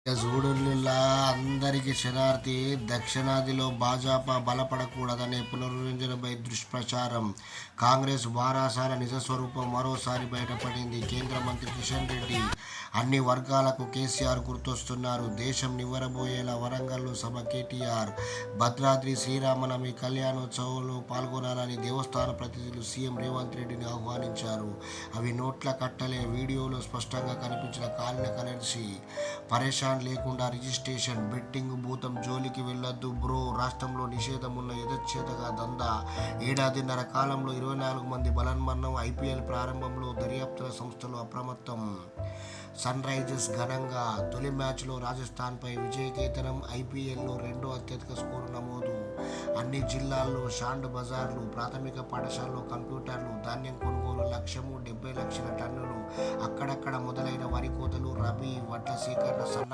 ఇక చూడుల్లా అందరికి శనార్థి దక్షిణాదిలో భాజపా బలపడకూడదనే పునర్వింజనపై దుష్ప్రచారం. కాంగ్రెస్ వారాసాల నిజస్వరూపం మరోసారి బయటపడింది. కేంద్ర మంత్రి కిషన్ రెడ్డి అన్ని వర్గాలకు కేసీఆర్ గుర్తొస్తున్నారు. దేశం నివ్వెరబోయేలా వరంగల్లో సభ కేటీఆర్. భద్రాద్రి శ్రీరామనవమి కళ్యాణోత్సవంలో పాల్గొనాలని దేవస్థాన ప్రతినిధులు సీఎం రేవంత్ రెడ్డిని ఆహ్వానించారు. అవి నోట్ల కట్టలే. వీడియోలో స్పష్టంగా కనిపించిన కాలిన కరెన్సీ. పరేషాన్ లేకుండా రిజిస్ట్రేషన్. బెట్టింగ్ భూతం జోలికి వెళ్ళొద్దు బ్రో. రాష్ట్రంలో నిషేధం ఉన్న యథేచ్ఛగా దందా. ఏడాదిన్నర కాలంలో 24 మంది బలన్మరణం. ఐపీఎల్ ప్రారంభంలో దర్యాప్తుల సంస్థలు అప్రమత్తం. సన్ రైజర్స్ ఘనంగా తొలి మ్యాచ్లో రాజస్థాన్పై విజయకేతనం. ఐపీఎల్లో రెండో అత్యధిక స్కోరు నమోదు. అన్ని జిల్లాల్లో షాండ్ బజార్లు. ప్రాథమిక పాఠశాలలో కంప్యూటర్లు. ధాన్యం కొనుగోలు లక్ష్యము 70 లక్షల టన్నులు. అక్కడక్కడ మొదలైన వరి కోతలు. రబీ వడ్ల సేకరణ సన్న